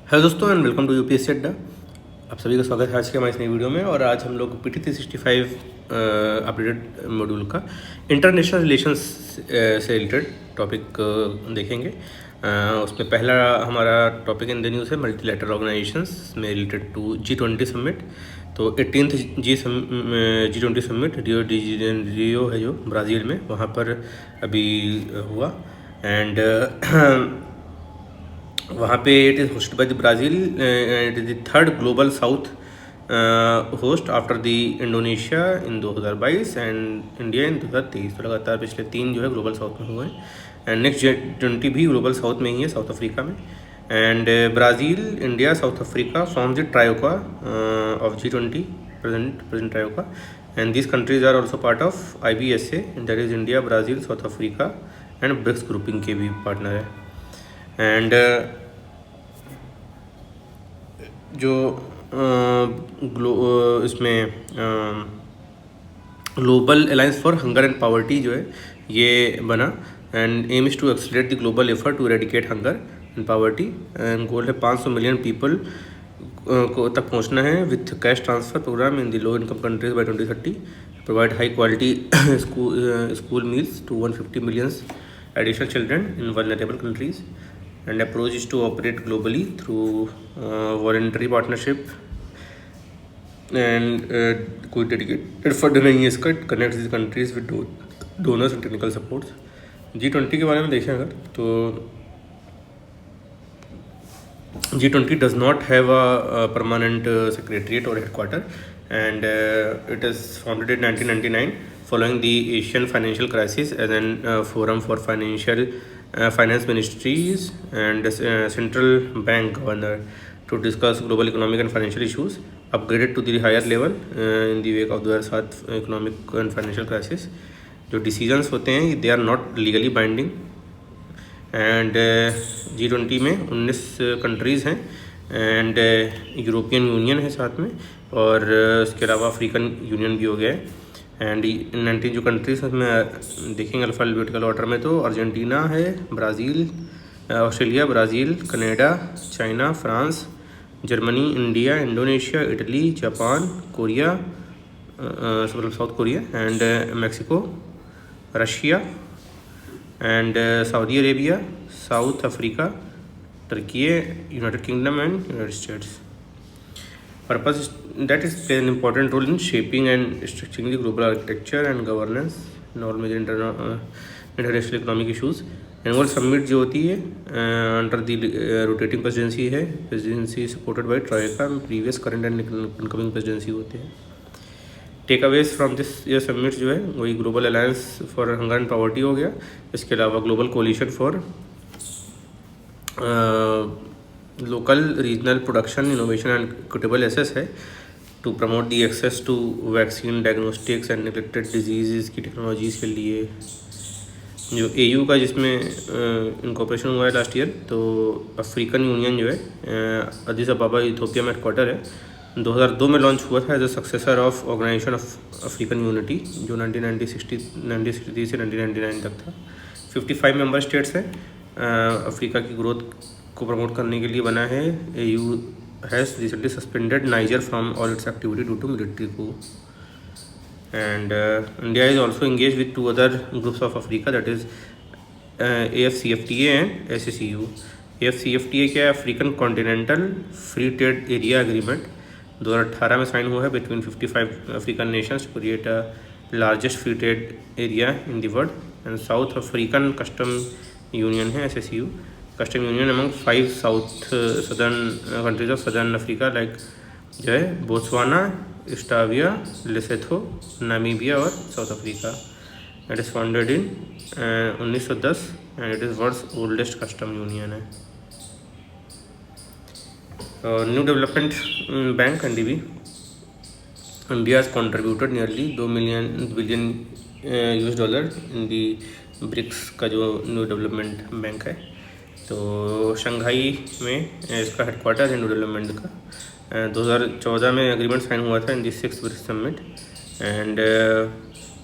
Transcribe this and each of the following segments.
Hello दोस्तों and welcome to UPSC अड्डा। आप सभी का स्वागत है आज के हमारे इस नई वीडियो में। और आज हम लोग PT 365 अपडेटेड मॉड्यूल का इंटरनेशनल रिलेशंस से रिलेटेड टॉपिक देखेंगे। उसमें पहला हमारा टॉपिक इन द न्यूज़ है मल्टीलैटरल ऑर्गेनाइजेशंस में रिलेटेड टू G20 समिट। तो 18th G20 समिट रियो है जो ब्राज़ील में, वहाँ पर अभी हुआ। एंड वहाँ पे it is hosted by the Brazil. It is the third global south host after the Indonesia in 2022 and India in 2023। तो लगातार पिछले 3 जो है ग्लोबल साउथ में हुए हैं। एंड नेक्स्ट G20 भी ग्लोबल साउथ में ही है, साउथ अफ्रीका में। And Brazil, India, South Africa form the troika of G20 present troika. And these countries are also part of IBSA, that is India, Brazil, South Africa and BRICS grouping के भी partner है। And जो इसमें global alliance for hunger and poverty जो है ये बना। And aim is to accelerate the global effort to eradicate hunger and poverty. And goal है 500 मिलियन पीपल को तक पहुंचना है with cash transfer programme in the low income countries by 2030। Provide high quality school meals to 150 millions additional children in vulnerable countries. And approach is to operate globally through voluntary partnership and कोई dedicated fund नहीं है इसका। Connect these countries with donors and technical supports। G20 के बारे में देखें अगर तो G20 does not have a permanent secretariat or headquarter and it is founded in 1999 following the Asian financial crisis as an forum for finance ministries and central bank governor to discuss global economic and financial issues, upgraded to the higher level in the wake of 2007 economic and financial crisis। जो decisions होते हैं they are not legally binding। And G20 में 19 countries हैं and European union है साथ में, और इसके अलावा अफ्रीकन यूनियन भी हो गया है। एंड 19 जो कंट्रीज में देखेंगे अल्फ़ाबेटिकल ऑर्डर में तो अर्जेंटीना है, Brazil, Australia, Brazil, Canada, China, France, Germany, India, Indonesia, Italy, Japan, Korea, south Korea and Mexico, Russia and Saudi Arabia, south Africa, Turkey, United kingdom and United states. Purpose that is play an important role in shaping and structuring the global architecture and governance in all major international economic issues। Annual summit जो होती है under the rotating presidency है, presidency supported by troika, previous current and incoming presidency होते हैं। Takeaways from this ये summit जो है वही global alliance for hunger and poverty हो गया। इसके अलावा global coalition for local regional production innovation and equitable access है to promote the access to vaccine, diagnostics and neglected diseases की टेक्नोलॉजीज़ के लिए। जो AU का जिसमें इनकॉर्पोरेशन हुआ है लास्ट ईयर, तो अफ्रीकन यूनियन जो है अदीस अबाबा इथियोपिया में हेडक्वार्टर है। 2002 में लॉन्च हुआ था as a successor of organisation of African unity जो 1963 से 1999 तक था। 55 मेंबर स्टेट्स हैं। अफ्रीका की ग्रोथ को प्रमोट करने के लिए बना है। AU has recently suspended Niger from all its activity due to military coup. And India is also engage with 2 other groups of Africa, that is AFCFTA and SACU। AFCFTA क्या है? African continental free trade area agreement 2018 में sign हुआ है between 55 African nations to create a largest free trade area in the world. And South African custom union है SACU, custom union among 5 southern countries of southern Africa like जो है Botswana, इस्टाविया, Lesotho, Namibia और South Africa. It is founded in 1910 and it is world's oldest custom union है। New development bank NDB, India has contributed nearly $2 billion in the BRICS का जो new development bank है। तो Shanghai में इसका headquarter है new development का। 2014 में एग्रीमेंट साइन हुआ था in the 6th BRICS summit and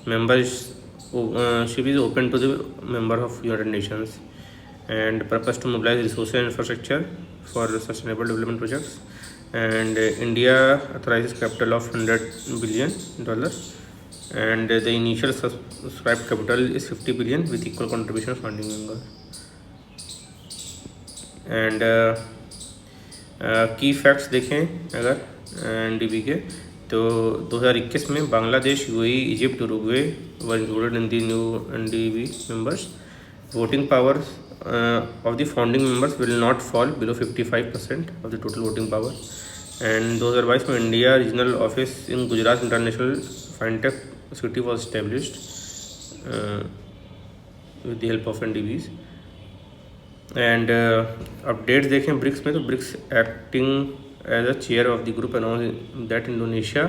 membership is open to the member of United Nations. and purpose to mobilize resources and infrastructure for sustainable development projects. And India authorizes capital of $100 billion, and the initial subscribed capital is 50 billion with equal contribution of funding members. And की facts देखें अगर NDB के तो 2021 में Bangladesh, UAE, Egypt, Uruguay were included in the new NDB members. Voting power of the founding members will not fall below 55% of the total voting power. And 2022 में India regional office in Gujarat international fintech city was established with the help of NDBs. And updates देखें BRICS में तो BRICS acting as a chair of the group announce that Indonesia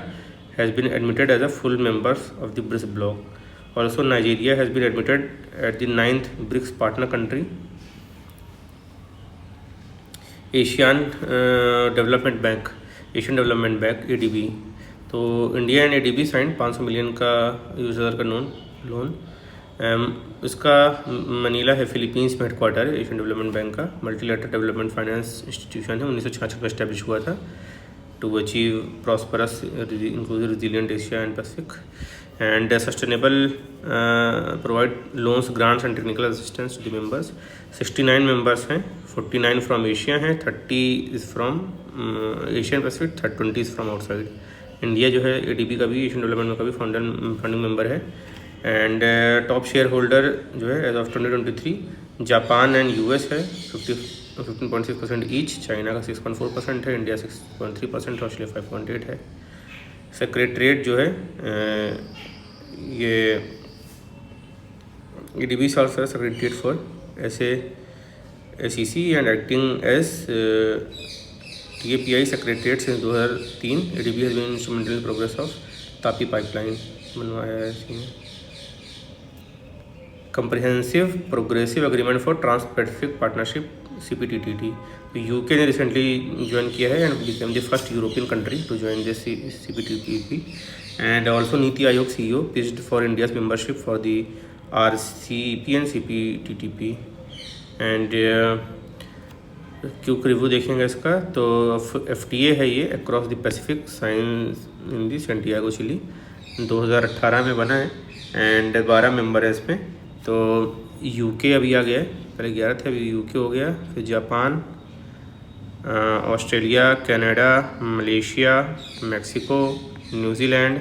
has been admitted as a full members of the BRICS bloc. Also Nigeria has been admitted at the 9th BRICS partner country. Asian development bank ADB, तो India and ADB sign 500 million का user का loan. इसका Manila है, Philippines में headquarter है Asian development Bank का. Multilateral development finance institution है, 1966 में इस्टेब्लिश हुआ था to achieve prosperous inclusive resilient Asia and Pacific. And sustainable provide loans, grants and technical assistance to the members. 69 members हैं, 49 from Asia हैं, 30 is from Asian Pacific, 20 is from outside. India जो है ADB का भी, Asian Development का भी funding member है. And top share holder जो है as of 2023 Japan and US है 15.6% ईच. चाइना का 6.4% है, इंडिया 6.3%, ऑस्ट्रेलिया 5.8 है. सेक्रेटरीट जो है ये ADB also secretariat for SEC and acting as TAPI secretariat since 2003. ADB has been instrumental in progress of TAPI pipeline बनवाया है इसमें. Comprehensive progressive agreement for Trans Pacific Partnership CPTPP. तो UK ने recently join किया है and became the first European country to join this CPTPP. And also NITI Aayog CEO pitched for India's membership for the RCEP and CPTPP. And quick review देखेंगे इसका तो FTA है ये across the Pacific science in the Santiago Chile. 2018 में बना है and 12 member है इसमें. तो UK अभी आ गया है, पहले 11 थे, अभी UK हो गया. फिर Japan, Australia, Canada, Malaysia, Mexico, New Zealand,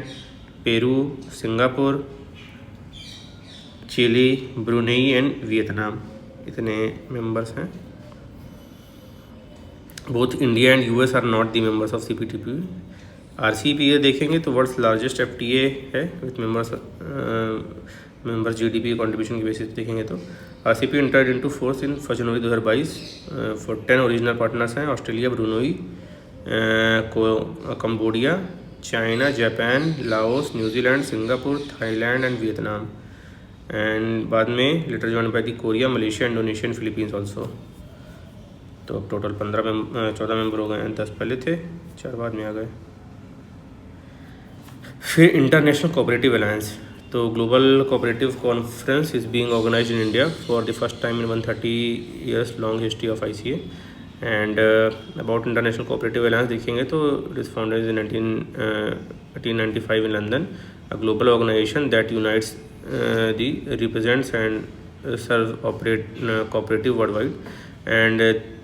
Peru, Singapore, Chile, Brunei and Vietnam, इतने मेंबर्स हैं. Both India and US are not the members of CPTPP. RCEP देखेंगे तो वर्ल्ड्स लार्जेस्ट FTA है विथ मेंबर्स GDP कंट्रीब्यूशन की basis देखेंगे तो RCEP entered into force in 1 January 2022 for 10 original partners हैं. Australia, Brunei, Cambodia, China, Japan, Laos, New Zealand, Singapore, Thailand and Vietnam. And बाद में later join by the Korea, Malaysia, Indonesia and Philippines also. तो अब total 14 member हो गए हैं. 10 पहले थे, 4 बाद में आ गए. फिर इंटरनेशनल कोऑपरेटिव अलायंस. तो global cooperative conference is being organised in India for the first time in 130 years long history of ICA. And about international cooperative alliance देखेंगे तो it is founded in 1895 in London. A global organisation that unites the represents and serve operate cooperative worldwide. And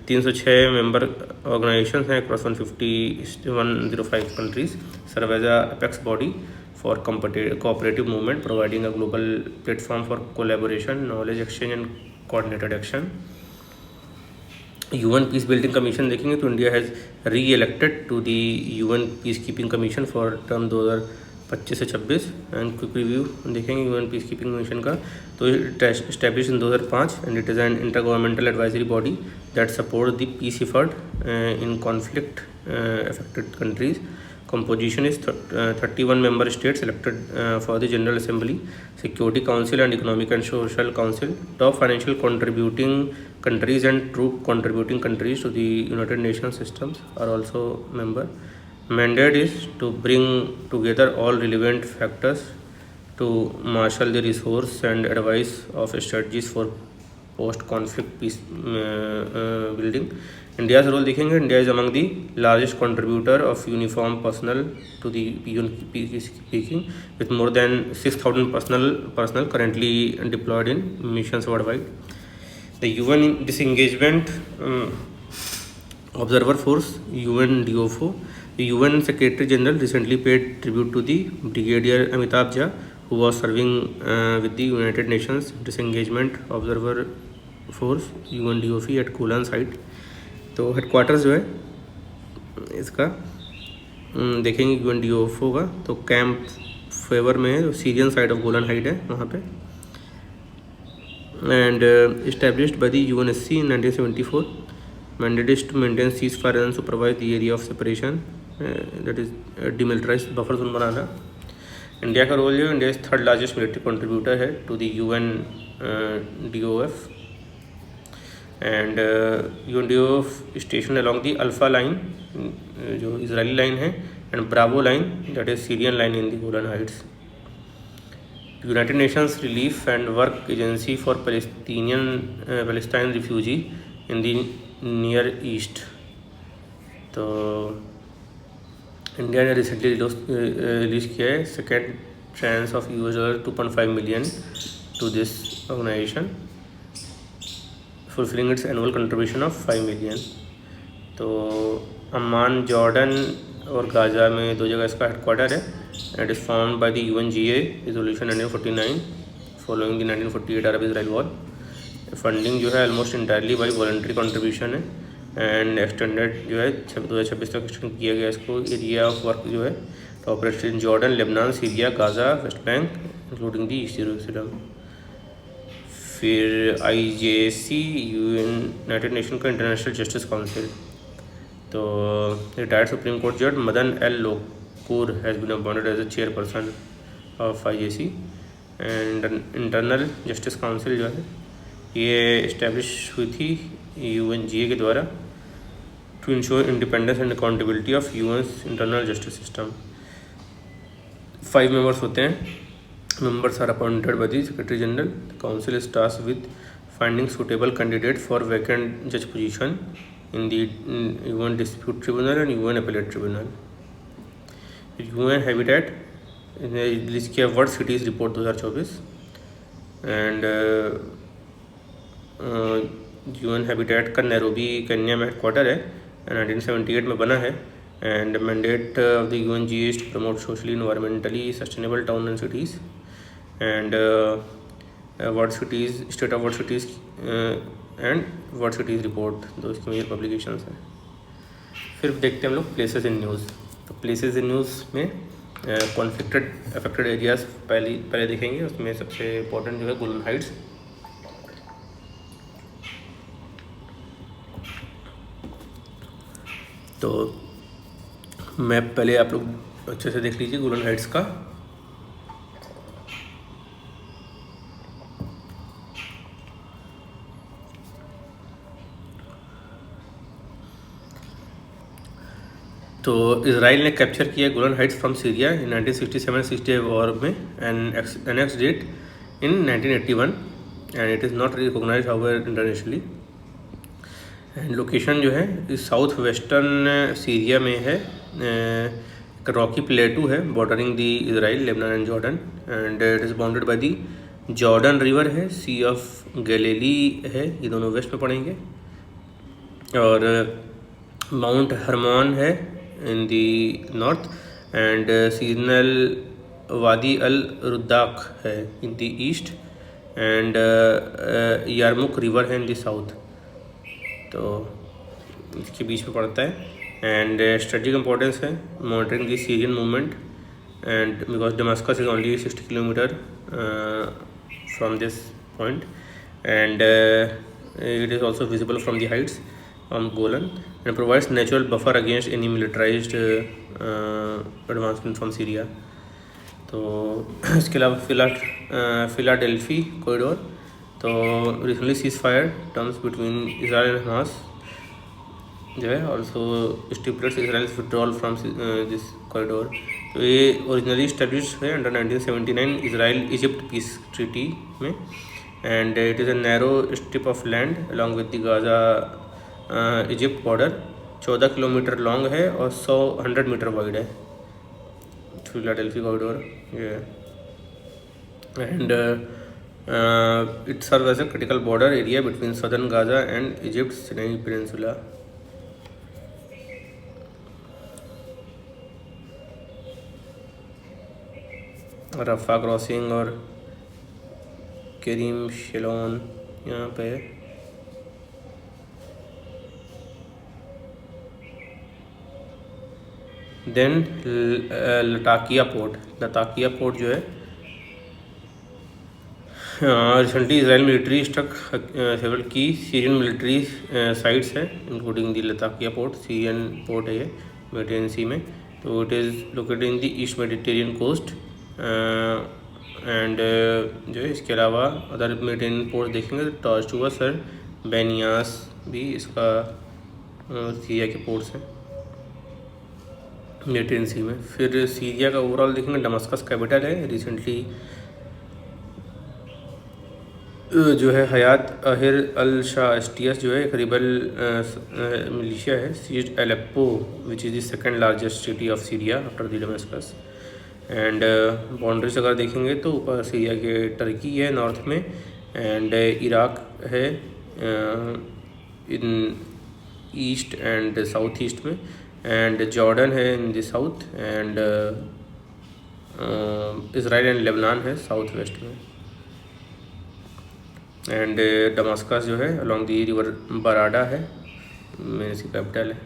306 member organisation हैं across 105 countries. Serve as a apex body for cooperative movement, providing a global platform for collaboration, knowledge exchange and coordinated action. UN Peace Building Commission देखेंगे तो India has re-elected to the UN Peacekeeping Commission for term 2025 से 26. And quick review देखेंगे UN Peacekeeping Commission का तो established in 2005 and it is an intergovernmental advisory body that supports the peace effort in conflict affected countries. Composition is 31 member states elected for the General Assembly, Security Council and Economic and Social Council. Top financial contributing countries and troop contributing countries to the United Nations systems are also member. Mandate is to bring together all relevant factors to marshal the resource and advice of strategies for post conflict peacebuilding. India's role देखेंगे, India is among the largest contributor of uniform personnel to the peacekeeping with more than 6,000 personnel currently deployed in missions worldwide. The UN disengagement observer force UNDOFO. The UN Secretary General recently paid tribute to the Brigadier Amitabh Jha, who was serving with the United Nations Disengagement Observer Force UNDOF at Golan site. तो headquarters जो है इसका देखेंगे UNDOFO का, तो camp favour में है, जो Syrian side of Golan height है वहाँ पे, and established by the UNSC in 1974. Mandate is to maintain ceasefire and supervise the area of separation, that is demilitarized buffer zone बनाना. इंडिया का रोल जो India is third largest military contributor है to the UNDOF, and UNDOF station along the alpha line जो Israeli line है, and bravo line that is Syrian line in the Golan Heights. United Nations relief and work agency for Palestine refugee in the near east. तो India ने recently release किया है second tranche of $2.5 million to this organisation, fulfilling it's annual contribution of $5 million. तो Amman, Jordan और Gaza में दो जगह इसका हेडक्वार्टर है. It is found by the UNGA resolution 1949 following the 1948 Arab Israel war. Funding जो है almost entirely by voluntary contribution है, एंड एक्सटेंडेड जो है 2026 तक एक्सटेंड किया गया इसको. एरिया ऑफ वर्क जो है operation in Jordan, Lebanon, Syria, Gaza, West Bank including the East Jerusalem. फिर IJC यूनाइटेड नेशन का इंटरनेशनल जस्टिस काउंसिल. तो रिटायर्ड सुप्रीम कोर्ट जज Madan L. Lokur has been appointed as a chairperson of IJC. And internal justice council जो है ये establish हुई थी UNGA के द्वारा to ensure independence and accountability of UN's internal justice system. 5 members होते हैं. Members are appointed by the Secretary General. The Council is tasked with finding suitable candidate for vacant judge position in the UN Dispute Tribunal and UN Appellate Tribunal. UN Habitat ने release किया World cities Report 2024, and UN Habitat का Nairobi Kenya में headquarter है, 1978 में बना है. And mandate of the UNGA is to promote socially environmentally sustainable town and cities, and world cities, state of world cities and world cities report, दो इसकी major publications हैं. फिर देखते हैं हम लोग प्लेसेस इन न्यूज़. तो प्लेसेस इन न्यूज़ में कॉन्फ्लिक्टेड अफेक्टेड एरियाज़ पहले देखेंगे. उसमें सबसे इम्पोर्टेंट जो है गोलन हाइट्स. तो मैप पहले आप लोग अच्छे से देख लीजिए गोलन हाइट्स का. तो इसराइल ने कैप्चर किया Golan Heights from Syria in 1967-68 war में, and annexed it in 1981, and it is not recognised however internationally. And location जो है इस साउथ वेस्टर्न सीरिया में है. एक रॉकी प्लेटू है bordering the Israel, Lebanon and Jordan, and it is bounded by the Jordan river है, सी of Galilee है, ये दोनों वेस्ट में पड़ेंगे, और माउंट हरमोन है in the north, and seasonal वादी अल रुद्दाक है in the east, and यारमुक river है इन दी साउथ. तो इसके बीच में पड़ता है. एंड स्ट्रेटेजिक इम्पोर्टेंस है monitoring the Syrian movement, and because Damascus is only 60 kilometre from this point, and it is also visible from the heights on Golan, and provides natural buffer against any militarized advancement from Syria. तो इसके अलावा Philadelphi corridor. तो recently ceasefire terms between Israel and Hamas जो है also stipulates Israel's withdrawal from this corridor. तो ये originally establish है under 1979 Israel Egypt peace treaty में, and it is a narrow strip of land along with the Gaza Egypt border 14 kilometre long है और 100 metre wide है, Philadelphi corridor ये। And it serves as a critical border area between southern Gaza and Egypt's Sinai Peninsula. Rafah crossing और Kerem शेलोन यहाँ पे। Then Latakia port जो है recently Israel military struck several की सीरियन मिलिट्री साइट्स है including the Latakia port. Syrian port है ये Mediterranean sea में, तो it is located in the east Mediterranean coast. And जो है इसके अलावा अदर मेडिटेरियन पोर्ट देखेंगे तो टॉर्चुआ सर बेनियास भी इसका सीरिया के पोर्ट्स हैं मेडिटेरियन सी में। फिर सीरिया का ओवरऑल देखेंगे, दमास्कस कैपिटल है। रिसेंटली जो है Hayat Tahrir al Sham STS जो है एक रिबल मिलिशिया है, seized Aleppo which is the second largest city of Syria after the Damascus. And boundaries अगर देखेंगे तो ऊपर सीरिया के टर्की है नॉर्थ में, एंड इराक है इन ईस्ट एंड साउथ ईस्ट में, एंड जॉर्डन है in the south, and Israel and Lebanon है साउथ वेस्ट में। एंड दमास्कस जो है अलॉन्ग दी रिवर बराडा है, मेन इसकी कैपिटल है।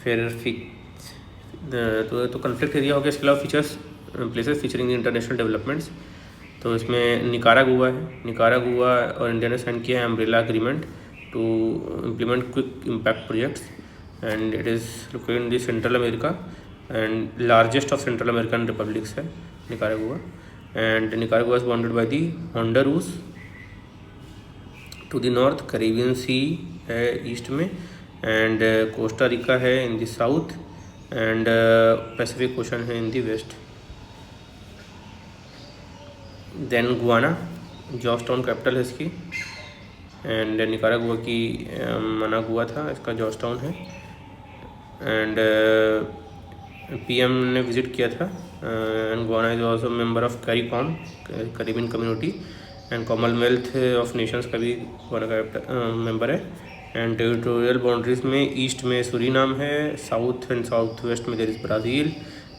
फिर तो कन्फ्लिक्ट एरिया हो गया। इसके अलावा features places featuring international developments, तो इसमें निकारागुआ है। निकारागुआ और इंडिया ने साइन किया है umbrella agreement to implement quick impact projects, and it is located in the Central America and largest of Central American republics है Nicaragua. And Nicaragua is bounded by the Honduras to the north, Caribbean Sea है east में, and Costa Rica है in the south, and Pacific Ocean है in the west. Then Guyana, Georgetown capital है इसकी, and Nicaragua की Managua था, इसका Georgetown है। एंड पीएम ने विजिट किया था। And Guyana is also member of CARICOM, Caribbean Community, and Commonwealth of Nations का भी गुआना का मेंबर है। एंड टेरिटोरियल बाउंड्रीज में ईस्ट में सूरीनाम है, साउथ एंड साउथ वेस्ट में there is Brazil,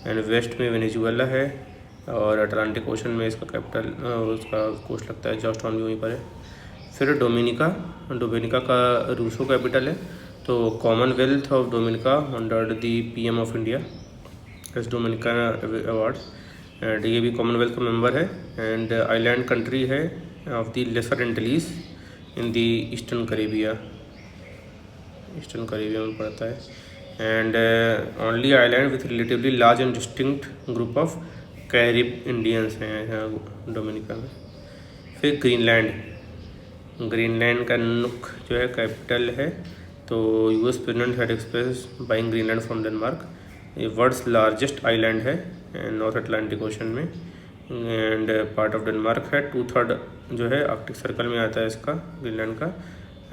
and west में वेनेजुएला है, और अटलांटिक ओशन में इसका कैपिटल उसका कोस्ट लगता है, जॉर्जटाउन भी वहीं पर है। फिर डोमिनिका का रूसो कैपिटल है, तो Commonwealth of Dominica under the PM of India इस डोमिनिका अवार्ड, एंड ये भी कॉमनवेल्थ का मेंबर है। एंड आइलैंड कंट्री है of the Lesser Antilles in the eastern Caribbean में पड़ता है। And only island with relatively large and distinct group of Carib Indians हैं यहाँ डोमिनिका में। फिर ग्रीनलैंड का नुक जो है कैपिटल है, तो US president had express buying Greenland from Denmark. ये वर्ल्ड्स लार्जेस्ट आइलैंड है नॉर्थ अटलांटिक ओशन में, एंड पार्ट ऑफ डेनमार्क है। 2/3 जो है आर्कटिक सर्कल में आता है इसका ग्रीनलैंड का,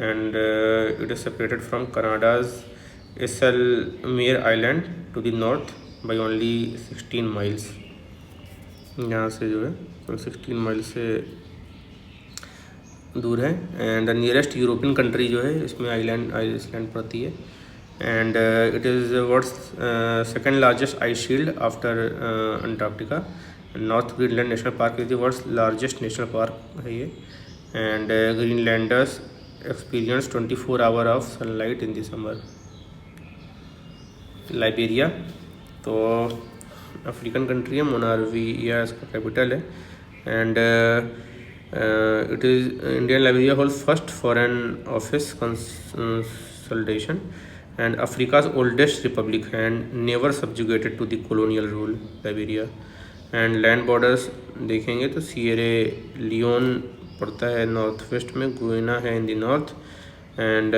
and it is separated from Canada's Ellesmere island to the north by only 16 miles. यहाँ से जो है 16 माइल से दूर है। And the nearest European country जो है इसमें आइसलैंड पड़ती है, and it is world's second largest ice shield after Antarctica. North Greenland National Park is the world's largest national park है ये। And Greenlanders experience 24 hour of sunlight in the summer. Liberia तो African country है, Monrovia इसका capital है, and it is Indian Liberia holds first foreign office consultation and Africa's oldest republic and never subjugated to the colonial rule Liberia. And land borders देखेंगे तो Sierra Leone पड़ता है north west में, Guyana है in the north, and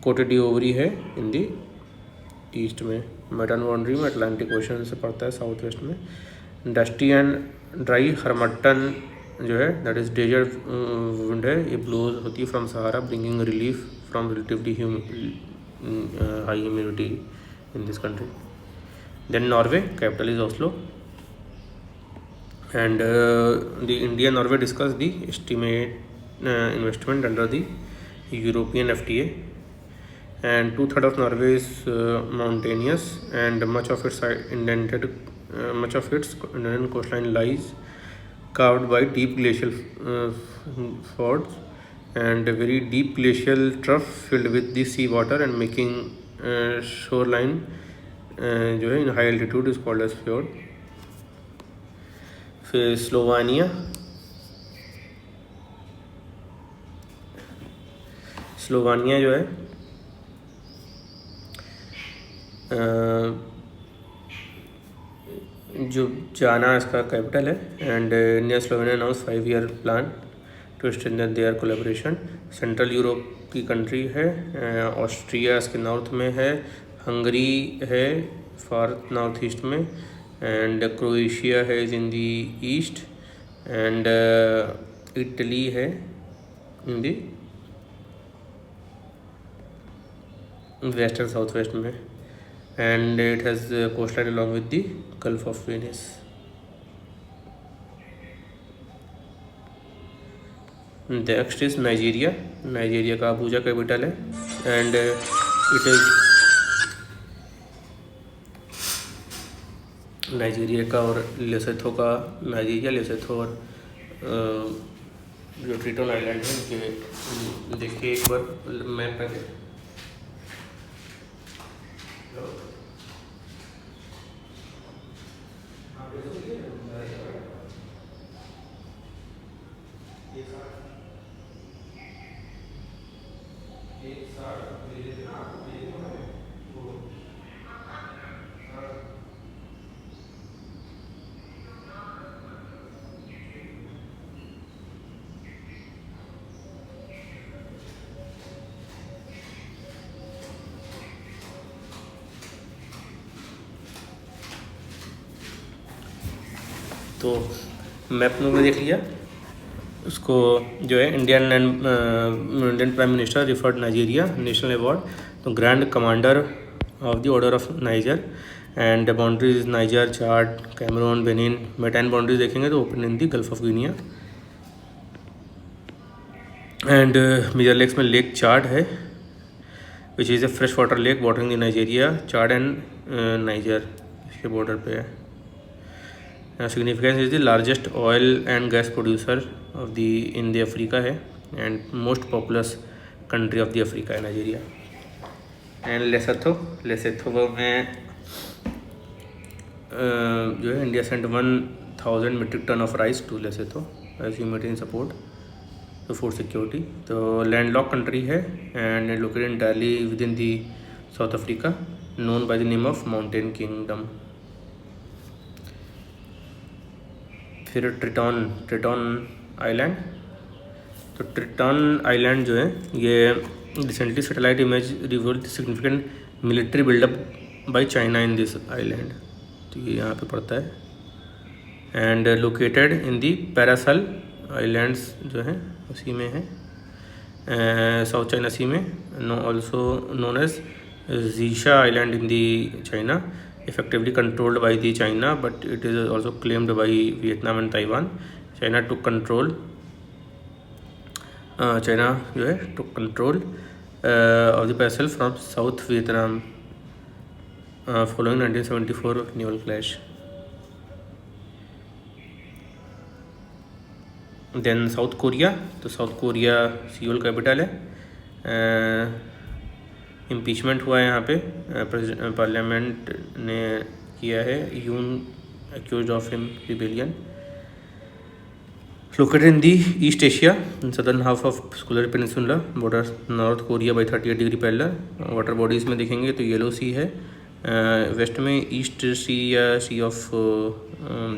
कोटे डिओवरी है in the east में। मैटर्न boundary में अटलांटिक ओशन से पड़ता है साउथ वेस्ट में। डस्टी एंड ड्राई हरमटन जो है दैट इज़ डेजर्ट विंड है, ये ब्लोज होती है from Sahara bringing relief from relatively high humidity in this country. Then Norway, capital is Oslo, and the India and Norway discussed the estimate investment under the European FTA, and 2/3 of Norway is mountainous, and much of its indented coastline lies carved by deep glacial fords and a very deep glacial trough filled with the sea water and making shoreline जो है in high altitude is called as fjord. फिर Slovenia जो है जो जाना इसका capital है. And India Slovenia announce 5-year plan to strengthen their collaboration. Central Europe की कंट्री है. ऑस्ट्रिया इसके नॉर्थ में है, हंगरी है फार नॉर्थ ईस्ट में, एंड क्रोएशिया है is in the east, and Italy है in the west and south west में, and it has coast line along with the Gulf of Venice. Next is Nigeria का Abuja capital है, and it is Nigeria का और Lesotho का. Nigeria, Lesotho और जो Triton island है उनके देखिए एक बार मैप पे. तो मैप में देख लिया उसको. जो है Indian prime minister referred Nigeria national award, तो Grand Commander of the Order of Niger, and boundaries Niger, Chad, Cameroon, Benin. Maritime boundaries देखेंगे तो open in the Gulf of Guinea. And major lakes में Lake Chad है which is a fresh water lake bordering the Nigeria. Chad and Niger इसके border पे है. Significance is the largest oil and gas producer of the in the Africa है, and most populous country of the Africa है Nigeria. And Lesotho में जो है India sent 1000 metric ton of rice to Lesotho as humanitarian support to food security. तो landlock country है and located entirely within the South Africa, known by the name of mountain kingdom. फिर Triton island. तो Triton island जो है ये recently satellite image revealed significant military buildup by China in this island. तो ये यहाँ पे पड़ता है, and located in the Paracel Islands जो हैं उसी में है, साउथ चाइना सी में. Also known as Xisha island in the China, effectively controlled by the China, but it is also claimed by Vietnam and Taiwan. China took control जो है took control of the parcel from South Vietnam following 1974 naval clash. Then South Korea. तो South Korea Seoul capital है. Impeachment हुआ है यहाँ पे, parliament ने किया है. Yoon accuse of him rebellion. Located in the East Asia in southern half of स्कूलर peninsula, border North Korea by 38 degree parallel. Water bodies में देखेंगे तो येलो सी है, वेस्ट में ईस्ट सी या सी ऑफ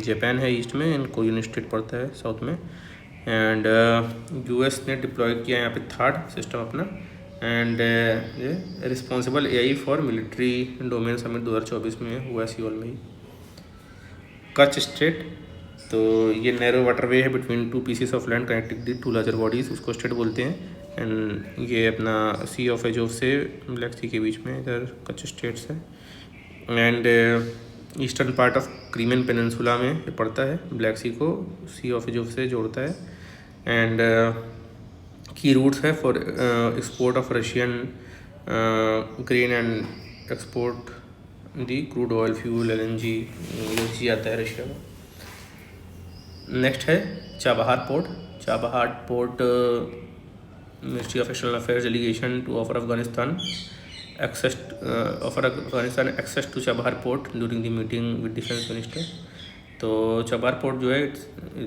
जापान है ईस्ट में, एंड कोरियन स्टेट पड़ता है साउथ में. एंड यूएस ने डिप्लॉय किया यहाँ पे थर्ड सिस्टम अपना, and responsible AI for military domain summit 2024 में हुआ सियोल में ही. कच्छ स्ट्रेट तो ये नैरो वाटरवे है between two pieces of land connecting the two larger bodies, उसको स्टेट बोलते हैं। एंड ये अपना सी ऑफ एजोव से ब्लैक सी के बीच में इधर कुछ स्टेट्स है। And eastern part of Crimean peninsula में ये पड़ता है, ब्लैक सी को सी ऑफ एजोव से जोड़ता है। एंड की रूट्स है for export of Russian grain and export the crude oil, fuel, LNG आता है रशिया का। नेक्स्ट है Chabahar port. Chabahar port ministry of external affairs delegation to offer Afghanistan access to Chabahar port during the meeting with defence minister. तो Chabahar port जो है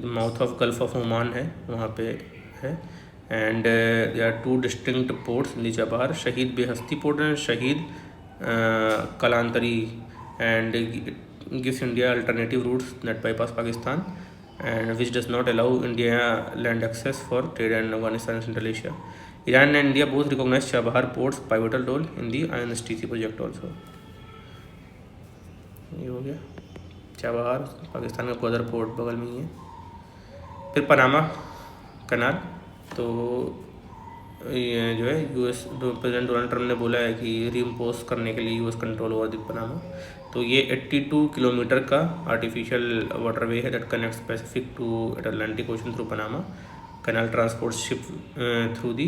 mouth of Gulf of Oman है, वहाँ पे है। And there are two distinct ports in Chabahar, Shahid Beheshti port and शहीद Kalantari, and gives India alternative routes that bypass Pakistan and which does not allow India land access for trade and Afghanistan and Central Asia. Iran and India both recognize Chabahar port's pivotal role in the INSTC project also. ये हो गया Chabahar, Pakistan का Gwadar port बगल में ही है। फिर Panama canal, तो ये जो है प्रेसिडेंट डोनाल्ड ट्रम्प ने बोला है कि रीइम्पोज करने के लिए US control over the Panama. तो ये 82 किलोमीटर का आर्टिफिशियल वाटरवे है that connects Pacific to Atlantic ocean through Panama canal. Transport ship through the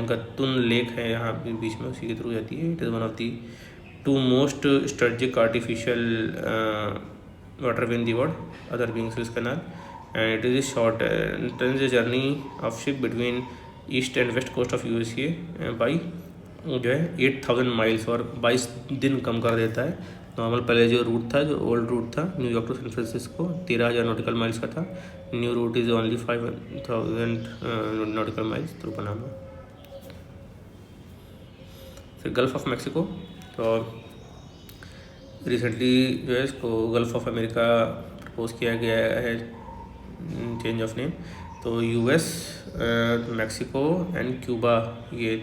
Gatun lake है यहाँ बीच में, उसी के थ्रू जाती है। It is one of the two most strategic artificial waterway in the world other being Suez canal. And it is short journey of ship between east and west coast of USA by जो है 8000 miles, और 22 दिन कम कर देता है। Normal पहले जो route था, जो ओल्ड रूट था New York to San Francisco 13,000 nautical miles का था। New route is only 5,000 nautical miles through Panama. फिर गल्फ ऑफ मैक्सिको, तो रिसेंटली जो है इसको गल्फ ऑफ अमेरिका प्रपोज किया गया है, चेंज ऑफ नेम। तो US, मैक्सिको एंड क्यूबा, ये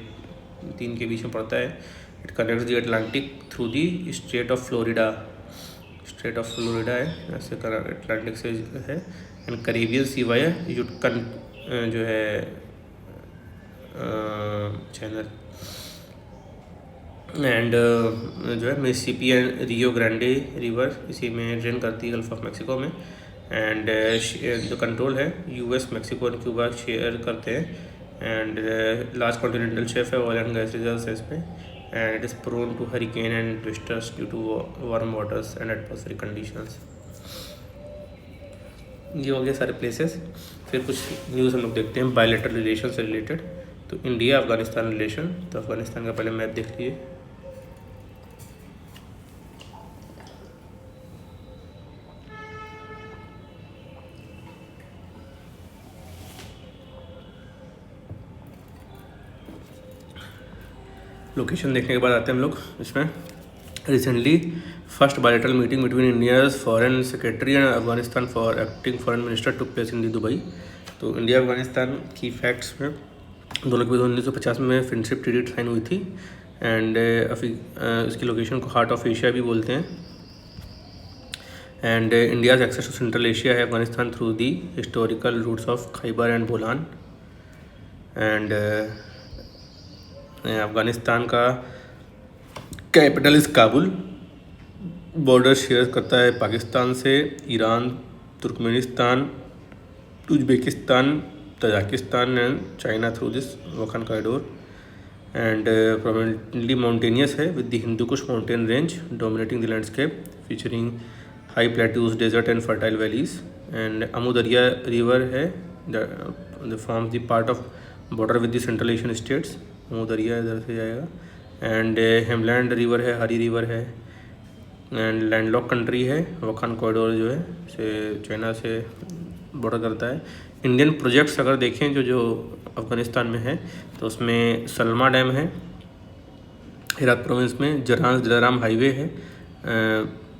3 के बीच में पड़ता है। It connects the Atlantic through the state of Florida. State of Florida है, ऐसे अटलांटिक से है। एंड करेबियन सी वाया युटकन जो है चैनल, एंड जो है Mississippi and Rio Grande river इसी में ड्रेन करती है गल्फ ऑफ मैक्सिको में। एंड जो कंट्रोल है US, Mexico and Cuba share करते हैं। एंड लार्ज कॉन्टिनेंटल शेल्फ है, ऑयल एंड गैस रिजर्व्स है इसमें। And it is prone to hurricane and twisters due to warm waters and atmospheric conditions. ये हो गया सारे प्लेसेस। फिर कुछ न्यूज़ हम लोग देखते हैं बायलैटरल रिलेशन से रिलेटेड। तो इंडिया अफगानिस्तान रिलेशन, तो अफगानिस्तान का पहले मैप देख लीजिए। लोकेशन देखने के बाद आते हैं हम लोग इसमें। Recently first bilateral meeting between India's foreign secretary and Afghanistan for acting foreign minister took place in the Dubai. तो इंडिया अफगानिस्तान की फैक्ट्स में दोनों के बीच 1950 में फ्रेंडशिप ट्रीटी साइन हुई थी। एंड इसकी लोकेशन को हार्ट ऑफ एशिया भी बोलते हैं। And India's access to central Asia है Afghanistan through the historical routes of Khyber and Bolan. And Afghanistan का capital is Kabul. Border share करता है पाकिस्तान से, Iran, Turkmenistan, Uzbekistan, Tajikistan and China through this Wakhan corridor. And prominently mountainous है with the Hindu Kush mountain range dominating the landscape featuring high plateaus, desert and fertile valleys. And Amu Darya river है the forms the part of border with the central Asian states. Amu दरिया इधर से जाएगा। And हेमलैंड river है, हरी river है। And landlocked country है, वखान corridor जो है से चाइना से बॉर्डर करता है। इंडियन प्रोजेक्ट्स अगर देखें जो अफ़गानिस्तान में है, तो उसमें सलमा डैम है हेरात प्रोविंस में, जरान दिलाराम हाईवे है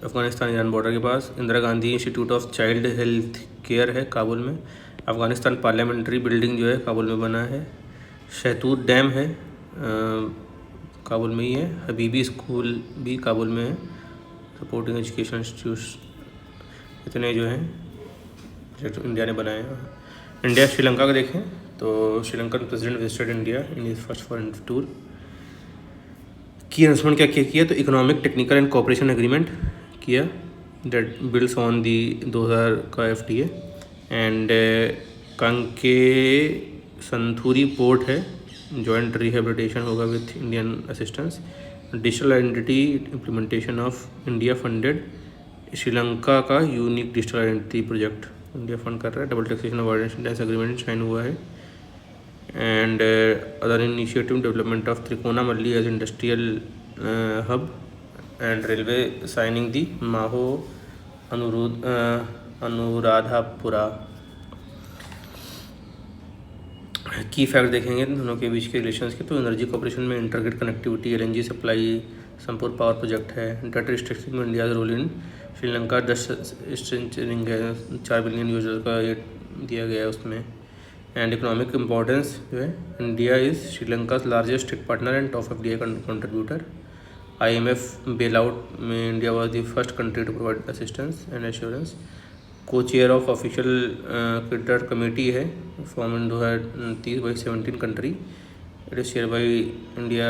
अफ़गानिस्तान ईरान बॉर्डर के पास। Indira Gandhi institute of child health care है काबुल में। अफ़गानिस्तान पार्लियामेंट्री बिल्डिंग जो है काबुल में बना है। शहतूत डैम है काबुल में ही है। हबीबी स्कूल भी काबुल में है, सपोर्टिंग एजुकेशन इंस्टीट्यूट्स। इतने जो हैं प्रोजेक्ट इंडिया ने बनाए हैं। इंडिया श्रीलंका का देखें तो Sri Lankan president visited India in his first foreign tour. Key announcement क्या किया तो economic technical and cooperation agreement किया दैट बिल्ड्स ऑन दी 2000 का FTA। And Kankesanthurai port है, जॉइंट रिहेबिलिटेशन होगा with Indian assistance. Digital identity implementation of India funded Sri Lanka का unique digital identity project India fund कर रहा है। Double taxation avoidance agreement sign हुआ है। And other initiative development of Trincomalee as industrial hub and railway signing the Maho Anuradhapura. की fact देखेंगे दोनों के बीच के रिलेशंस के तो एनर्जी कॉर्पोरेशन में intergrid connectivity, LNG supply, Sampur power project है। डेट रिस्ट्रिक्शन में India role in Sri Lanka strengthening है, 4 बिलियन यूजर का ये दिया गया है उसमें। एंड इकोनॉमिक इम्पोर्टेंस जो है India is Sri Lanka largest state partner and top FDI contributor. IMF bailout में India was the first country to provide assistance and assurance. Co-chair of official creditor committee है form in 2030 by 17 country. It is share by India,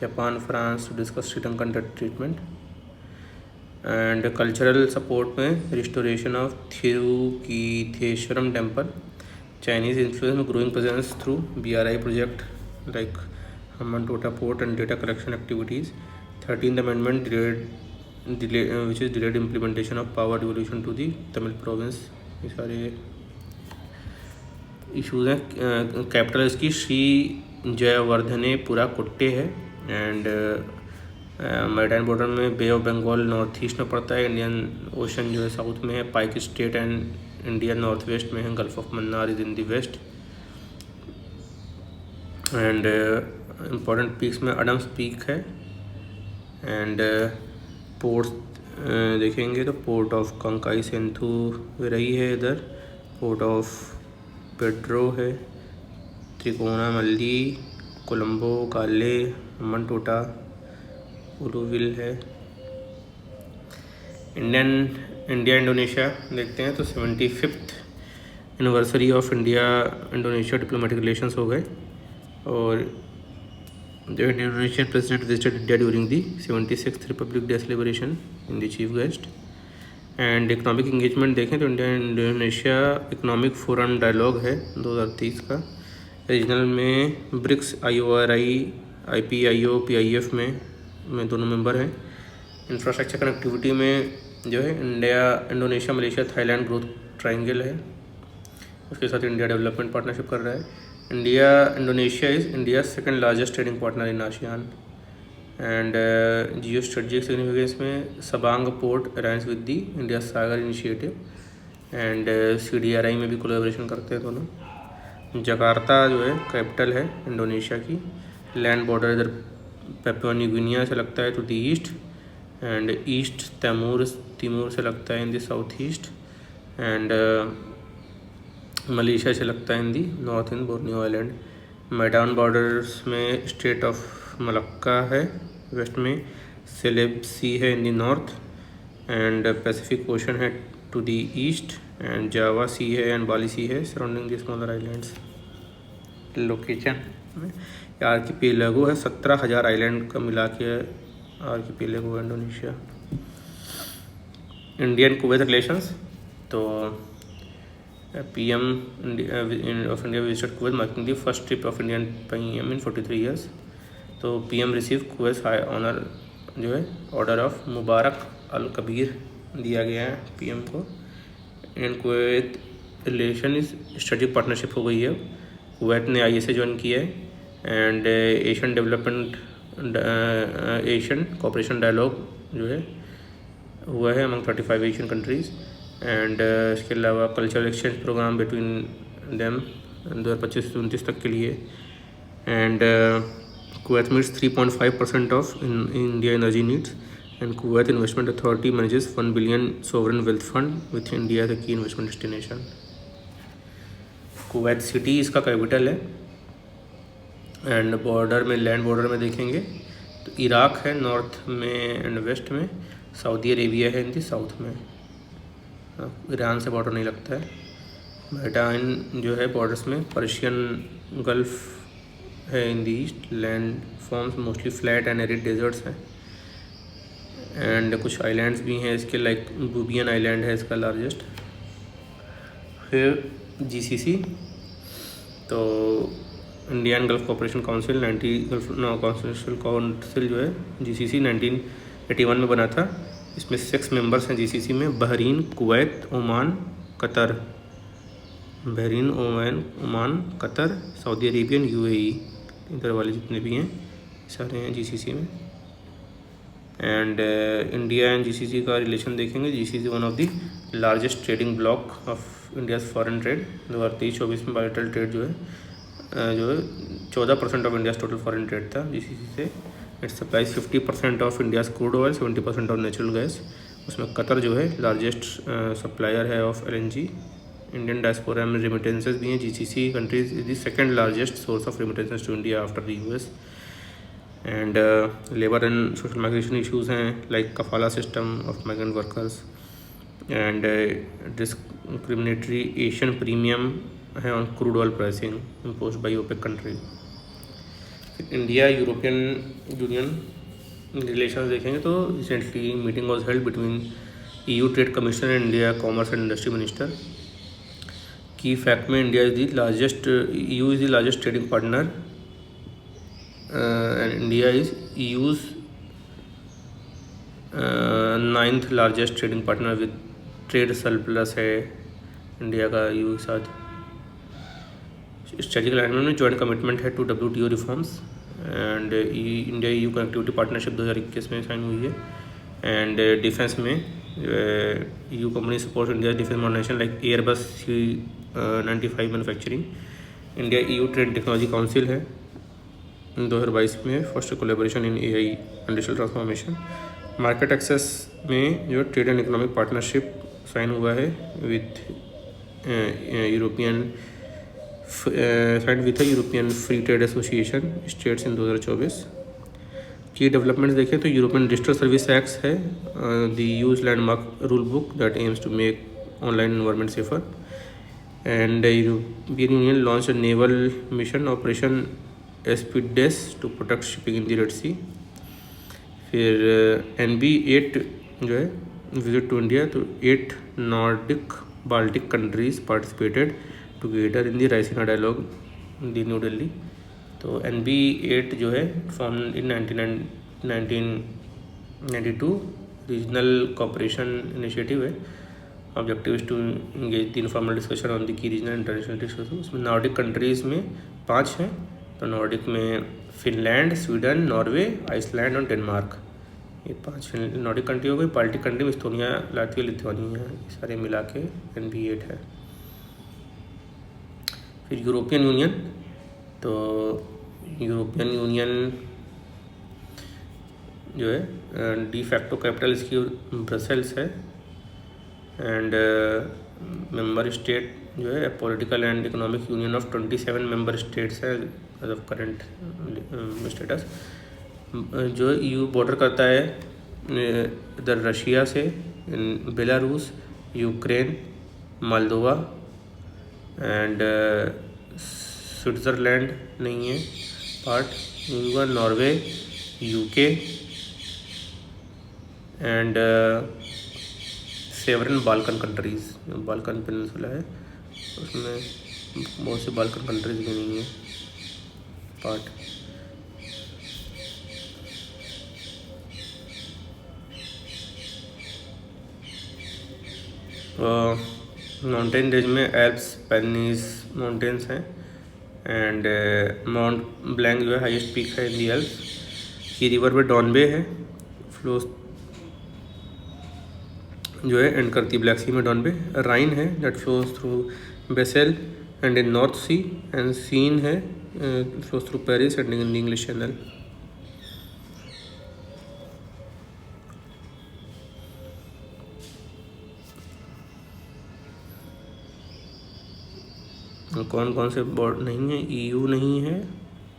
Japan, France to discuss Sri Lankan debt treatment. And cultural support में restoration of Thiruketheeswaram temple. Chinese influence में growing presence through BRI project like Hambantota port and data collection activities. 13th amendment which is delayed implementation of power devolution to the Tamil province. ये सारे issues हैं। Capital इसकी श्री जयवर्धनेपुरा कुट्टे है। And maritime border में बे of Bengal north east में पड़ता है, Indian ocean जो है साउथ में है, Palk strait and India north west में है, gulf of Mannar is in the west. And important peaks में एडम्स पीक है। एंड पोर्ट देखेंगे तो पोर्ट ऑफ कंकाई सेंथू रही है इधर, पोर्ट ऑफ पेड्रो है, त्रिकोणामल्ली, कोलंबो, काले, हम्बनटोटा, उलुविल है। इंडिया इंडोनेशिया देखते हैं तो 75th anniversary of India Indonesia diplomatic relations हो गए। और The Indonesian president visited India during the 76th Republic Day celebration in the chief guest। And economic engagement देखें तो India Indonesia economic forum dialogue है 2030 का। रीजनल में BRICS, IORI, IPIO, PIF में दोनों मेंबर हैं। इंफ्रास्ट्रक्चर कनेक्टिविटी में जो है India Indonesia Malaysia Thailand growth triangle है, उसके साथ इंडिया डेवलपमेंट पार्टनरशिप कर रहा है। India Indonesia is India second largest trading partner in ASEAN. And geo strategic significance में Sabang port alliance with the India Sagar initiative. And CDRI में भी collaboration करते हैं दोनों। जकार्ता जो है कैपिटल है इंडोनेशिया की। लैंड बॉर्डर इधर पेपुआ न्यू गिनिया से लगता है to the east, and East Timor से लगता है in the south east, and Malaysia से लगता है in the north in Borneo island. मैदान बॉर्डर्स में स्टेट ऑफ मलक्का है वेस्ट में, सेलेब सी है in the north, and Pacific Ocean है to the east, and Java Sea है एंड बाली सी है surrounding the smaller islands. Location में archipelago है, 17,000 आइलैंड का मिला के आर्किपेलागो है इंडोनेशिया। इंडियन कुवैत रिलेशंस तो PM of India visited Kuwait marking the first trip of Indian PM in 43 years. तो PM receive Kuwait high honour जो है order of Mubarak al Kabir दिया गया है PM को। Indian Kuwait relation is strategic partnership हो गई है। कुवैत ने ISA ज्वाइन किया है। And Asian development Asian cooperation dialogue जो है हुआ है अमंग 35 एशियन कंट्रीज़। एंड इसके अलावा cultural exchange programme between them 2025 से 29 तक के लिए। And Kuwait meets 3.5% of India energy needs. And Kuwait investment authority manages 1 billion sovereign wealth fund with India as a key investment destination. Kuwait City इसका capital है। And border में land border में देखेंगे तो इराक है north में and west में, Saudi Arabia है इन दी साउथ में, ईरान से बॉर्डर नहीं लगता है। मैरिटाइन जो है बॉर्डर्स में पर्शियन गल्फ है in the east, land forms mostly flat and arid deserts हैं, एंड कुछ आइलैंड्स भी हैं इसके, लाइक बुबियन आइलैंड है इसका लार्जेस्ट। फिर जीसीसी, तो Indian gulf cooperation council, gulf constitutional council जो है जीसीसी 1981 में बना था। इसमें 6 मेंबर्स हैं जीसीसी में, Bahrain, Kuwait, Oman, Qatar, Bahrain, Oman, Qatar, Saudi Arabian, UAE, इधर वाले जितने भी हैं सारे हैं जीसीसी में। एंड इंडिया एंड जीसीसी का रिलेशन देखेंगे। GCC one of the largest trading block of India's foreign trade. 2023-24 में बायलैटरल ट्रेड जो है 14% of India's total foreign trade था जीसीसी से। It supplies 50% of India's crude oil, 70% of natural gas. उसमें Qatar जो है लार्जेस्ट सप्लायर है of LNG. Indian diaspora में रेमिटेंसेस भी हैं। GCC countries is the second largest source of remittances to India after the US. And labour and social migration issues हैं, like kafala system of migrant workers, and discriminatory Asian premium है on crude oil pricing imposed by OPEC country. India European union relations देखेंगे तो recently meeting was held between EU trade commissioner and India commerce and industry minister. Key fact में India is the largest, EU is the largest trading partner and India is EU's 9th largest trading partner with trade surplus है India का EU के साथ। Strategic alignment में joint commitment है to WTO reforms, and India EU connectivity partnership 2021 में sign हुई है। And defence में EU company support India defence modernisation like Airbus C-95 manufacturing. India EU trade technology council है 2022 में, first collaboration in AI industrial transformation. Market access में जो trade and economic partnership sign हुआ है with European free trade association states in 2024। Key developments देखें तो European digital service act है, the EU's landmark rule book that aims to make online environment safer. And European union launch a naval mission operation Aspides to protect shipping in the red sea. फिर NB8 जो है visit to India, तो 8 Nordic Baltic countries participated together in the Raisina dialogue the new Delhi. तो NB8 जो है form in 1992 regional cooperation initiative है। Objective is to engage the informal discussion on the key regional international issues. उसमें Nordic countries में 5 हैं, तो Nordic में Finland, Sweden, Norway, Iceland और डेनमार्क, ये 5 नॉर्डिक कंट्री हो गई। बाल्टिक कंट्री में इस्तोनिया, लातविया, लिथुआनिया, ये सारे मिला के NB8 है। फिर यूरोपियन यूनियन, तो यूरोपियन यूनियन जो है डी फैक्टो कैपिटल इसकी ब्रसेल्स है। एंड मेंबर स्टेट जो है political and economic union of 27 member states है एज ऑफ करंट स्टेटस। जो EU बॉर्डर करता है इधर रशिया से, Belarus, Ukraine, Moldova and Switzerland नहीं है part, Norway, UK and several Balkan countries. Balkan peninsula है उसमें बहुत से बाल्कन कंट्रीज़ भी नहीं है पार्ट। माउंटेन रेंज में एल्प्स, पेनिस माउंटेन्स हैं, एंड माउंट ब्लैंक जो है हाईएस्ट पीक है इन दी एल्प्स। की रिवर में डॉनबे है, फ्लोस जो है एंड करती ब्लैक सी में डॉनबे। राइन है that flows through Basel and in north sea, and Seine है flows through Paris and in English channel. कौन कौन से बोर्ड नहीं है? EU नहीं है,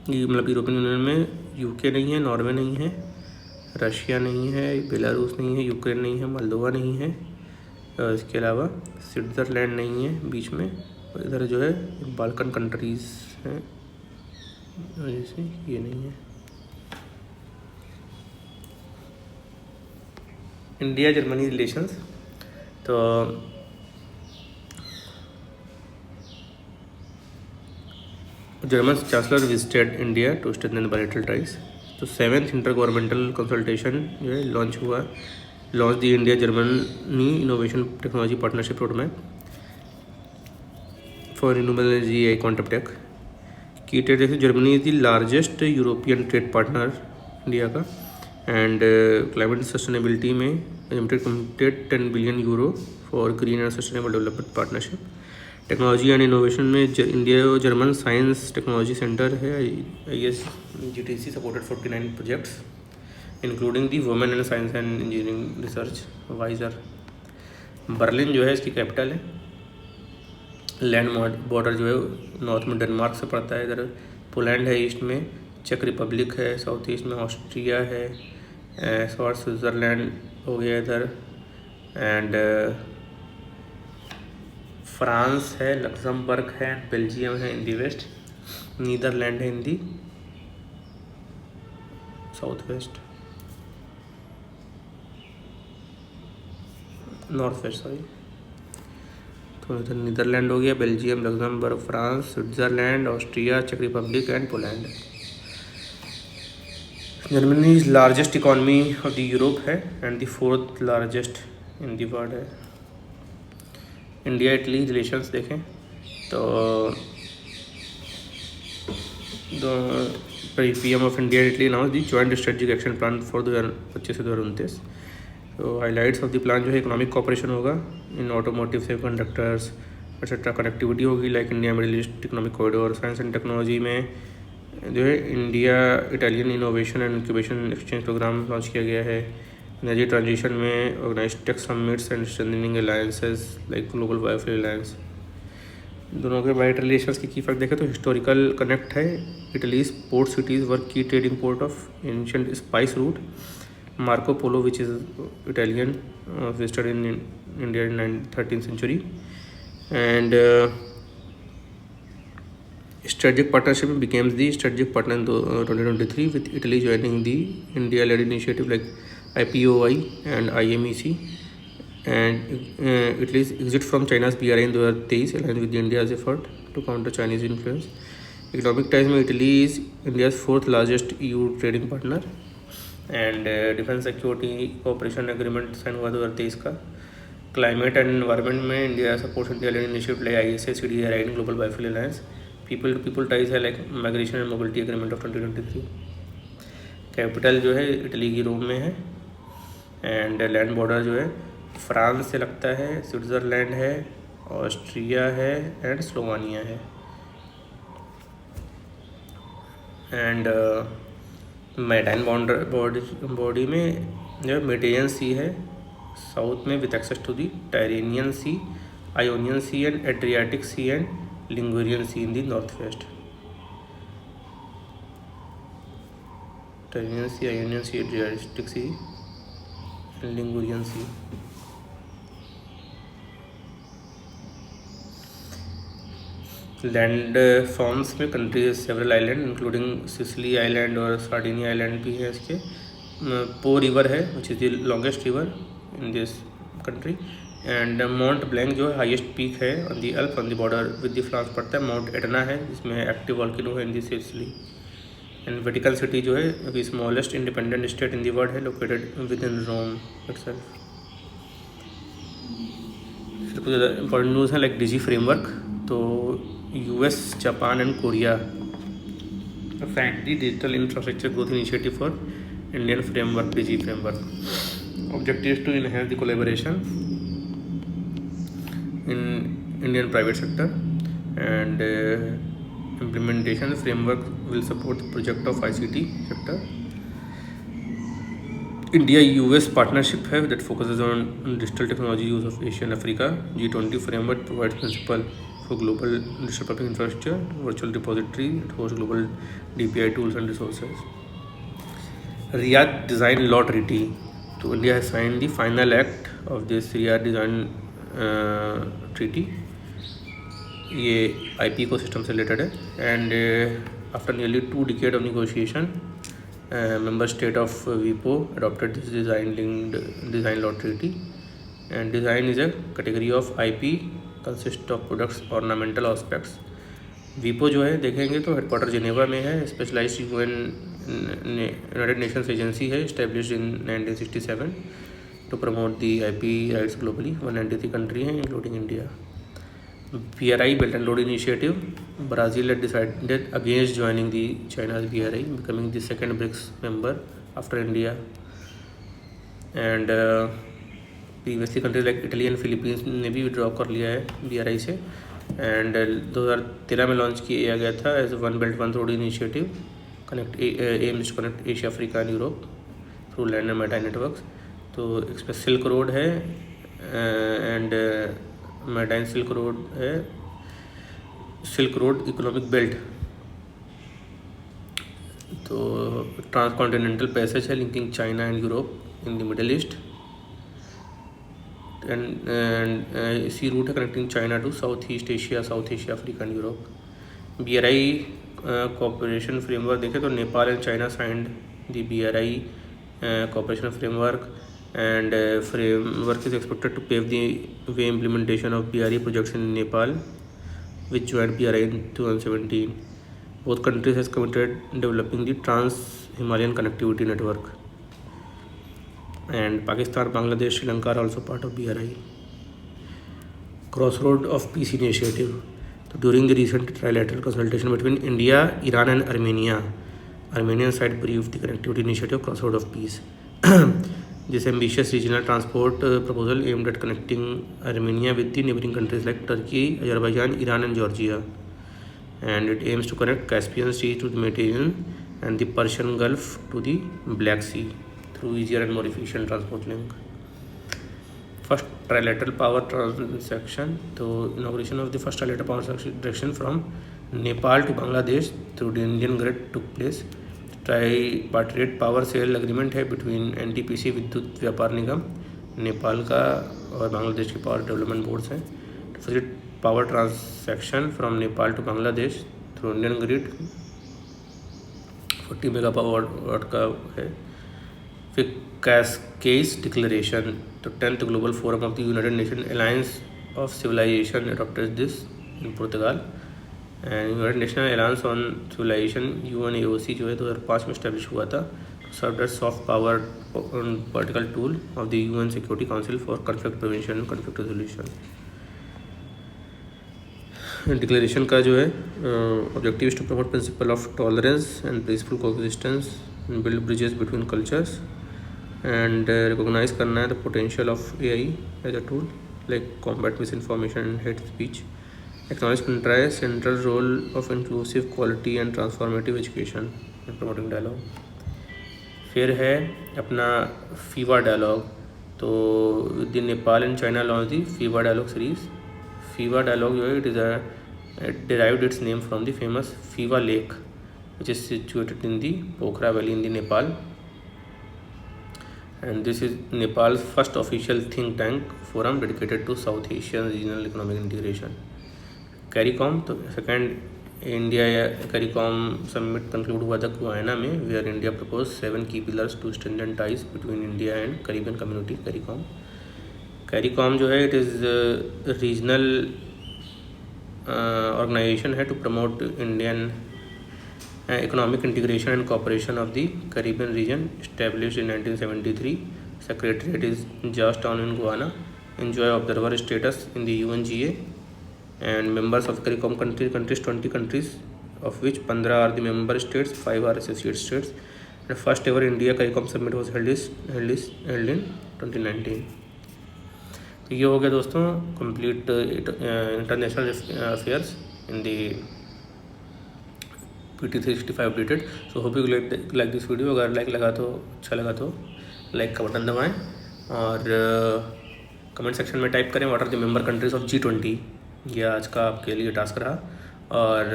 मतलब यूरोपियन यूनियन में UK नहीं है, नॉर्वे नहीं है, रशिया नहीं है, बेलारूस नहीं है, यूक्रेन नहीं है, मोल्दोवा नहीं है, इसके अलावा स्विट्ज़रलैंड नहीं है बीच में, इधर जो है बाल्कन कंट्रीज़ हैं, जैसे ये नहीं है। इंडिया जर्मनी रिलेशंस, तो German chancellor visited India to strengthen bilateral ties. तो 7th इंटर गवर्नमेंटल कंसल्टेशन जो है launch the India Germany innovation technology partnership road map for renewable energy quantum tech की ट्रेड। जैसे Germany is the largest European trade partner India का, and climate sustainability में limited committed 10 billion euro for green and sustainable development partnership. Technology and innovation में India German science technology centre है IS GTC supported 49 projects including the women and science and engineering research वाइजर। Berlin जो है इसकी capital है। Land border जो है north में डेनमार्क से पड़ता है, इधर पोलैंड है ईस्ट में, चेक रिपब्लिक है साउथ ईस्ट में, ऑस्ट्रिया है, और स्विट्ज़रलैंड हो गया इधर, एंड फ्रांस है, लक्समबर्ग है, बेल्जियम है इन दी वेस्ट, नीदरलैंड है in the south west, north west sorry. तो इधर नीदरलैंड हो गया, Belgium, Luxembourg, France, Switzerland, Austria, चेक republic and Poland. Germany is largest economy of the Europe है and the 4th largest in the world है। India Italy relations देखें तो PM of India Italy announce the joint strategic action plan for 2025 से 2029। तो highlights of the plan जो है economic cooperation होगा in automotive semiconductors etcetera, connectivity होगी like India Middle East economic corridor. Science and technology में जो है India Italian innovation and incubation exchange programme launch किया गया है। एनर्जी ट्रांजिशन में organise tech summits and strengthening alliances like global biofuel alliance. दोनों के बाइट रिलेशंस की फैक्ट देखें तो हिस्टोरिकल कनेक्ट है। Italy's port cities were key trading port of ancient spice route. Marco Polo which is Italian visited in India in 13th century, and strategic partnership becomes the strategic partner in 2023 with Italy joining the India-led initiative like IPOI and IMEC, and Italy's exit from China's BRI in 2023 aligns with India's effort to counter Chinese influence. Economic ties में Italy is India's 4th largest EU trading partner, and defence security cooperation agreement sign हुआ 2023 का। Climate and environment में India supports India initiative like ISA CDI ride global biofuel alliance. People to people ties है like migration and mobility agreement of 2023। Capital जो है Italy की रोम में है, and land border जो है फ्रांस से लगता है, स्विट्ज़रलैंड है, ऑस्ट्रिया है एंड स्लोवानिया है। एंड मैरीटाइम बॉडी में जो मेडिटेरियन सी है साउथ में with access to the Tyrrhenian sea, Ionian sea and Adriatic sea and Ligurian sea in the north west. Tyrrhenian sea, Ionian sea, Adriatic sea and Ligurian sea. Land forms में country several island including Sicily island और Sardinia island भी है इसके। Po river है which is the longest river in this country, and Mount Blanc जो है highest peak है on the Alp on the border with the France पड़ता है। माउंट एटना है जिसमें एक्टिव वॉल्केनो है in the Sicily, and Vatican city जो है smallest independent state in the world है located within Rome itself. कुछ इंपॉर्टेंट न्यूज़ है लाइक डिजी फ्रेमवर्क। तो US, Japan and Korea signed the digital infrastructure growth initiative for Indian framework, DG framework. Objective is to enhance the collaboration in Indian private sector, and implementation framework will support the project of ICT sector. India-US partnership है that focuses on digital technology use of Asia and Africa. G20 framework provides principle for global digital public infrastructure, virtual repository, it hosts global DPI tools and resources. Riyadh Design Law Treaty. So India has signed the final act of this Riyadh Design Treaty. ये IP ecosystem से related है. And after nearly 2 decades of negotiation, member state of WIPO adopted this design law treaty. And design is a category of IP consist of products ornamental aspects. WIPO जो है देखेंगे तो headquarter Geneva में है. Specialised United Nations agency है, established in 1967 to promote the IP rights globally. 193 country हैं including India. BRI Belt and Road Initiative. Brazil had decided against joining the China's BRI, becoming the second BRICS member after India. And previously countries like Italy and Philippines ने भी withdraw कर लिया है BRI से. And 2013 में launch किया गया था as one belt one road initiative. Aims to connect Asia, Africa and Europe through land and maritime networks. तो इसमें सिल्क रोड है एंड मैरीटाइम सिल्क रोड है, सिल्क रोड इकोनॉमिक बेल्ट. तो ट्रांसकॉन्टिनेंटल पैसेज है linking China and Europe in the Middle East. And इसी route है connecting China to South East Asia, Africa and Europe. BRI cooperation framework देखें तो Nepal and China signed the BRI cooperation framework. And framework is expected to pave the way implementation of BRI projects in Nepal, which joined BRI in 2017. Both countries has committed developing the Trans-Himalayan connectivity network. And Pakistan, Bangladesh, Sri Lanka are also part of BRI. Crossroad of Peace Initiative. So during the recent trilateral consultation between India, Iran and Armenia, Armenian side briefed the connectivity initiative Crossroad of Peace. This ambitious regional transport proposal aimed at connecting Armenia with the neighboring countries like Turkey, Azerbaijan, Iran and Georgia. And it aims to connect Caspian Sea to the Mediterranean and the Persian Gulf to the Black Sea through easier and more efficient transport link. First trilateral power transaction. So inauguration of the first trilateral power transaction from Nepal to Bangladesh through the Indian grid took place. Tripartite power sale agreement है between NTPC Vidyut Vyapar Nigam Nepal का और बांग्लादेश के power development boards हैं. Facilitate power transaction from Nepal to Bangladesh through Indian grid 40 megawatt का है. फिर Cascais declaration. तो 10th global forum of the United Nation alliance of civilisation adopted this in Portugal. And United National alliance on civilisation UNAOC जो है 2005 में establish हुआ था. Serve as soft power political tool of the UN security council for conflict prevention and conflict resolution. Declaration का जो है objective is to promote principle of tolerance and peaceful coexistence and build bridges between cultures. And recognise करना है the potential of AI as a tool like combat misinformation and hate speech. Acknowledge country's central role of inclusive, quality and transformative education in promoting dialogue. फिर है अपना Phewa dialogue. तो the Nepal and China launch the Phewa dialogue series. Phewa dialogue जो है it is derived its name from the famous Phewa lake which is situated in the Pokhara valley in the Nepal. And this is Nepal's first official think tank forum dedicated to south Asian regional economic integration. CARICOM. तो second India CARICOM summit conclude हुआ था Guyana में, where India propose 7 key pillars to strengthen ties between India and Caribbean community. CARICOM जो है it is regional organisation है to promote Indian economic integration and cooperation of the Caribbean region. Established in 1973. Secretariat is Georgetown in Guyana. Enjoy observer status in the UNGA. And members of CARICOM countries 20 countries of which 15 are the member states, 5 are associate states. The first ever India CARICOM summit was held in 2019. तो ये हो गया दोस्तों complete international affairs in the PT 365 updated. So hope you like this video. अगर अच्छा लगा तो like का बटन दबाएं और कमेंट सेक्शन में टाइप करें what are the member countries of G20. यह आज का आपके लिए टास्क रहा. और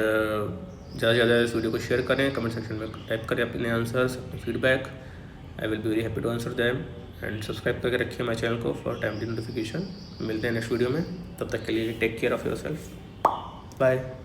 ज़्यादा से ज़्यादा इस वीडियो को शेयर करें, कमेंट सेक्शन में टाइप करें अपने आंसर्स, अपने feedback. I will be very happy to answer them. And subscribe करके रखिए माय चैनल को फॉर टाइमली नोटिफिकेशन. मिलते हैं नेक्स्ट वीडियो में. तब तक के लिए take care of yourself. Bye.